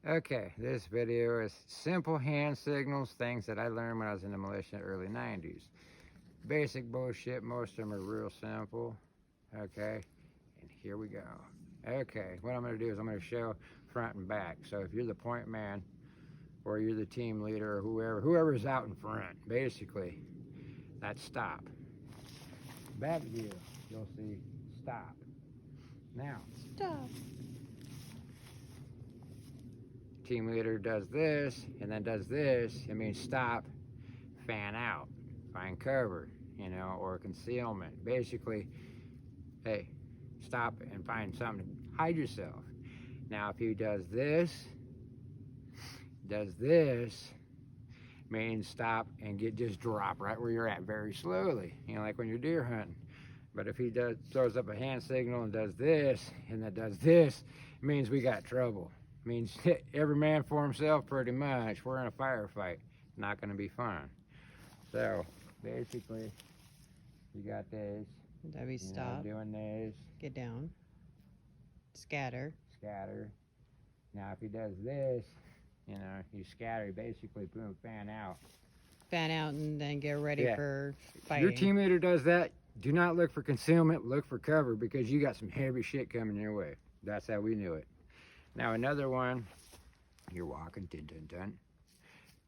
Okay, this video is simple hand signals, things that I learned when I was in the militia in the early 90s. Basic bullshit, most of them are real simple. Okay, and here we go. Okay, what I'm going to do is I'm going to show front and back. So if you're the point man or you're the team leader or whoever's out in front, basically, that's stop. Back view, you'll see stop. Now, Stop. team leader does this and then does this, it means stop, fan out, find cover, or concealment. Basically, hey, stop and find something to hide yourself. Now, if he does this, means stop and just drop right where you're at very slowly, like when you're deer hunting. But if he throws up a hand signal and does this and then does this, it means we got trouble. It means every man for himself pretty much. We're in a firefight. Not going to be fun. So basically, you got this. That'd be stop. Doing this. Get down. Scatter. Scatter. Now if he does this, you scatter. Basically, boom, fan out. Fan out and then get ready for fighting. Your team leader does that. Do not look for concealment. Look for cover because you got some heavy shit coming your way. That's how we knew it. Now another one. You're walking. Dun dun dun.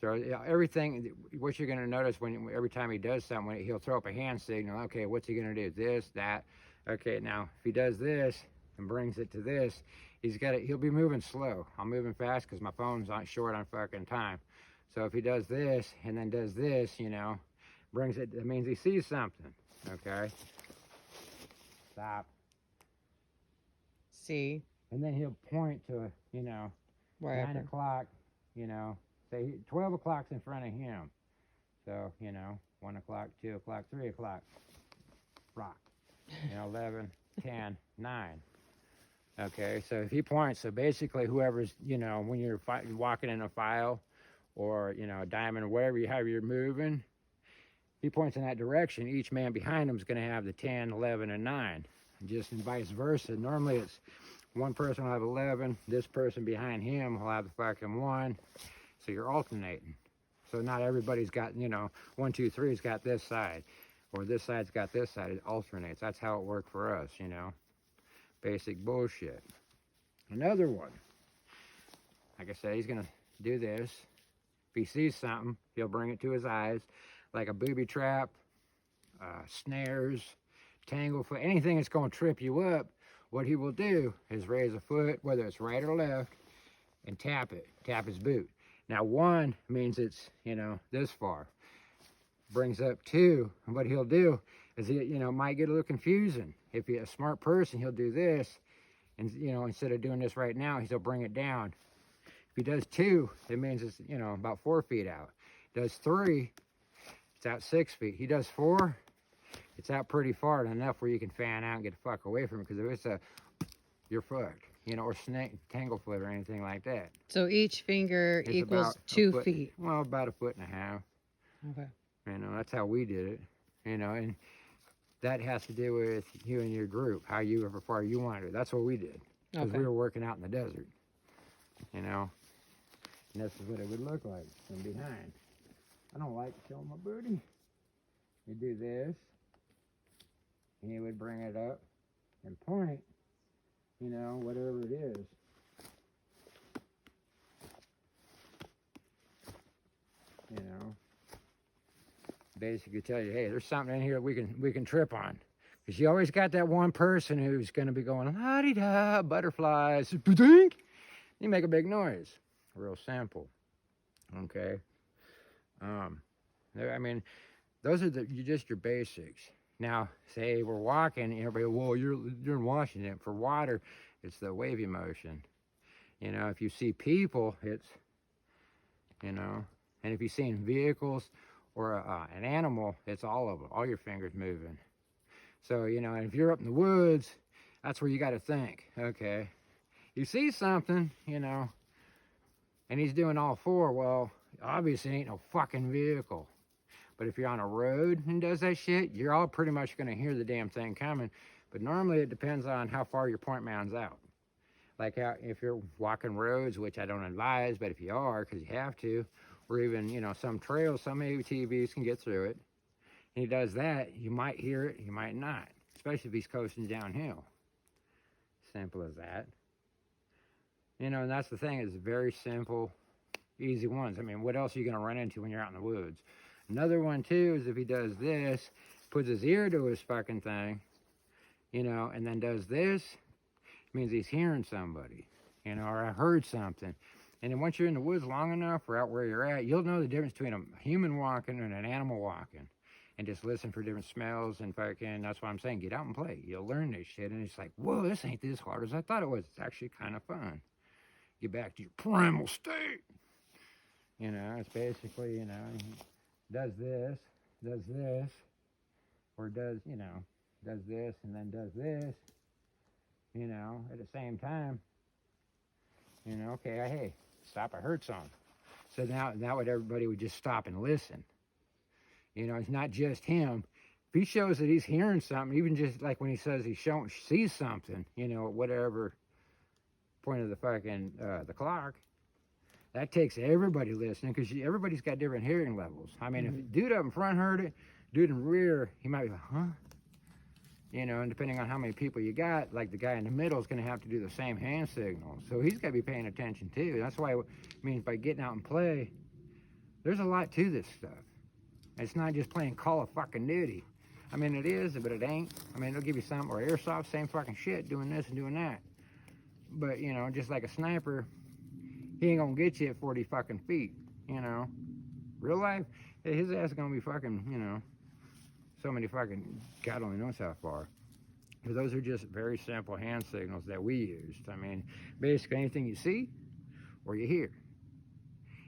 So everything, what you're going to notice every time he does something, he'll throw up a hand signal. Okay, what's he going to do? This, that. Okay, now if he does this and brings it to this, he'll be moving slow. I'm moving fast because my phone's not short on fucking time. So if he does this and then does this, brings it, it means he sees something. Okay. Stop. See. And then he'll point to, wherever. 9 o'clock, say 12 o'clock's in front of him. So, 1 o'clock, 2 o'clock, 3 o'clock, rock. 11, 10, 9. Okay, so if he points, so basically whoever's, when you're walking in a file or, a diamond, however you're moving, he points in that direction, each man behind him is going to have the 10, 11, and 9. Just and vice versa. Normally it's one person will have 11, this person behind him will have the fucking 1. So you're alternating. So not everybody's got, 1, 2, 3's got this side. Or this side's got this side. It alternates. That's how it worked for us, Basic bullshit. Another one. Like I said, he's going to do this. If he sees something, he'll bring it to his eyes. Like a booby trap, snares, tangle foot, anything that's going to trip you up, what he will do is raise a foot, whether it's right or left, and tap his boot. Now 1 means it's, this far. Brings up 2, and what he'll do is he, might get a little confusing. If he's a smart person, he'll do this, and, instead of doing this right now, he'll bring it down. If he does 2, it means it's, about 4 feet out. Does 3, it's out 6 feet. He does 4, it's out pretty far and enough where you can fan out and get the fuck away from it. Because if it's you're fucked, or snake, tanglefoot or anything like that. So each finger equals 2 feet. Well, about 1.5 feet. Okay. That's how we did it. And that has to do with you and your group, however far you wanted it. That's what we did. Because we were working out in the desert. And this is what it would look like from behind. I don't like showing my booty. You do this, and you would bring it up and point, whatever it is. Basically tell you, hey, there's something in here we can trip on. Because you always got that one person who's going to be going, la-di-da, butterflies, ba-dink. You make a big noise. Real simple. Okay. I mean, those are just your basics. Now, say we're walking, everybody, well, you're in Washington. For water, it's the wavy motion. If you see people, it's, and if you've seen vehicles or an animal, it's all of them, all your fingers moving. So, and if you're up in the woods, that's where you got to think, okay, you see something, and he's doing all 4, well, obviously ain't no fucking vehicle. But if you're on a road and does that shit, you're all pretty much going to hear the damn thing coming. But normally it depends on how far your point man's out. Like how if you're walking roads, which I don't advise, but if you are, because you have to, or even, you know, some trails, some ATVs can get through it. And he does that, you might hear it, you might not, especially if he's coasting downhill. Simple as that. You know, and that's the thing, it's very simple, easy ones. I mean, what else are you going to run into when you're out in the woods? Another one, too, is if he does this, puts his ear to his fucking thing, you know, and then does this, it means he's hearing somebody, you know, or I heard something. And then once you're in the woods long enough or out where you're at, you'll know the difference between a human walking and an animal walking. And just listen for different smells and fucking, that's why I'm saying, get out and play. You'll learn this shit. And it's like, whoa, this ain't this hard as I thought it was. It's actually kind of fun. Get back to your primal state. You know, it's basically, you know, does this, or does, you know, does this and then does this, you know, at the same time. You know, okay, hey, stop, I heard something. So now what everybody would just stop and listen. You know, it's not just him. If he shows that he's hearing something, even just like when he says he sees something, you know, at whatever point of the fucking, the clock, that takes everybody listening because everybody's got different hearing levels. I mean, if dude up in front heard it, dude in rear, he might be like, huh? You know, and depending on how many people you got, like the guy in the middle is going to have to do the same hand signal. So he's got to be paying attention too. That's why, I mean, by getting out and play, there's a lot to this stuff. It's not just playing Call of fucking Duty. I mean, it is, but it ain't. I mean, it'll give you some, or airsoft, same fucking shit, doing this and doing that. But, you know, just like a sniper, he ain't gonna get you at 40 fucking feet, you know. Real life, his ass is gonna be fucking, you know, so many fucking, God only knows how far. But those are just very simple hand signals that we used. I mean, basically anything you see or you hear.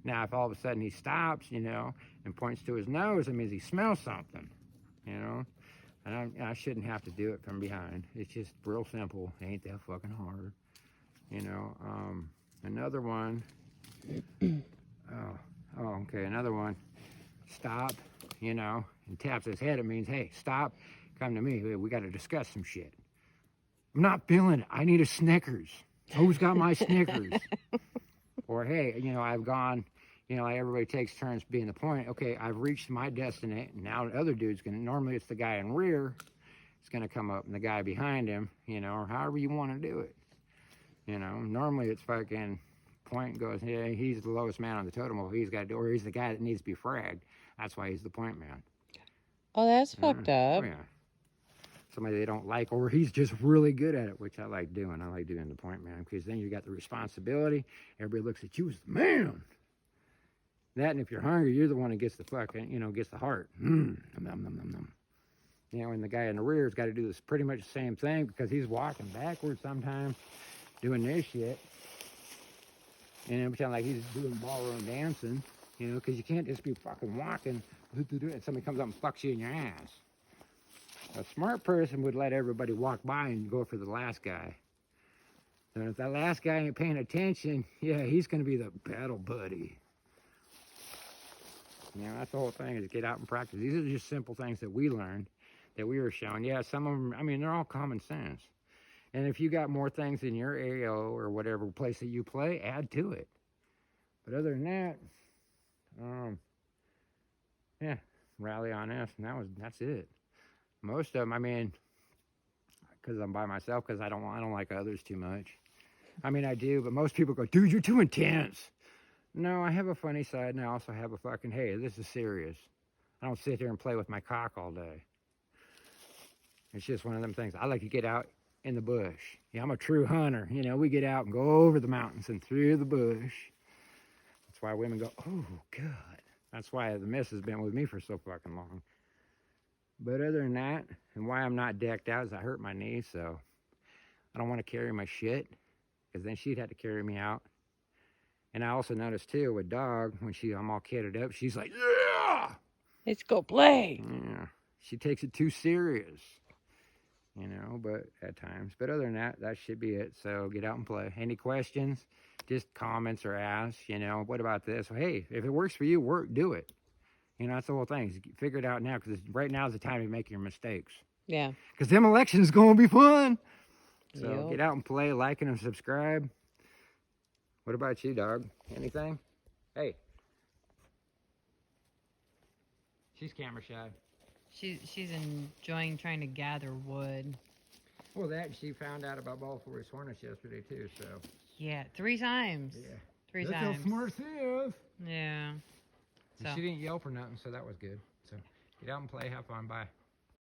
Now, if all of a sudden he stops, you know, and points to his nose, it means he smells something, you know. And I shouldn't have to do it from behind. It's just real simple. It ain't that fucking hard, you know. Another one. Okay, another one. Stop, you know, and taps his head. It means, hey, stop, come to me. We got to discuss some shit. I'm not feeling it. I need a Snickers. Who's got my Snickers? Or, hey, you know, I've gone, you know, like everybody takes turns being the point. Okay, I've reached my destination. Now the other dude's going to, normally it's the guy in rear. It's going to come up and the guy behind him, you know, or however you want to do it. You know, normally it's fucking point goes, yeah, he's the lowest man on the totem pole. He's got to do, or he's the guy that needs to be fragged. That's why he's the point man. Oh, that's fucked up. Oh, yeah. Somebody they don't like, or he's just really good at it, which I like doing. I like doing the point man because then you got the responsibility. Everybody looks at you as the man. That, and if you're hungry, you're the one that gets the fucking, you know, gets the heart. Nom, nom, nom, nom. You know, and the guy in the rear's got to do this pretty much the same thing because he's walking backwards sometimes, doing this shit. And every time like he's doing ballroom dancing, you know, because you can't just be fucking walking and somebody comes up and fucks you in your ass. A smart person would let everybody walk by and go for the last guy. And if that last guy ain't paying attention, yeah, he's going to be the battle buddy. You know, that's the whole thing, is get out and practice. These are just simple things that we learned, that we were shown. Yeah, some of them, I mean, they're all common sense. And if you got more things in your area or whatever place that you play, add to it. But other than that, yeah, rally on us, and that's it. Most of them, I mean, because I'm by myself, because I don't like others too much. I mean, I do, but most people go, dude, you're too intense. No, I have a funny side, and I also have a fucking, hey, this is serious. I don't sit here and play with my cock all day. It's just one of them things. I like to get out in the bush. Yeah, I'm a true hunter. You know, we get out and go over the mountains and through the bush. That's why women go, oh, God. That's why the miss has been with me for so fucking long. But other than that, and why I'm not decked out is I hurt my knee, so I don't want to carry my shit, because then she'd have to carry me out. And I also noticed, too, with Dog, when I'm all kitted up, she's like, yeah! Let's go play. Yeah. She takes it too serious, you know, but at times. But other than that, that should be it. So get out and play. Any questions? Just comments or ask, you know, what about this? Well, hey, if it works for you, do it. You know, that's the whole thing. Figure it out now, because right now is the time to make your mistakes. Yeah. Because them elections going to be fun. So Yep. get out and play, like and subscribe. What about you, dog? Anything? Hey. She's camera shy. She's enjoying trying to gather wood. Well, she found out about Ball Forest Hornets yesterday too. So Yeah, 3 times. yeah, 3 that's times. how smart she is. Yeah. And So. she didn't yelp or nothing, so that was good. So get out and play, have fun, bye.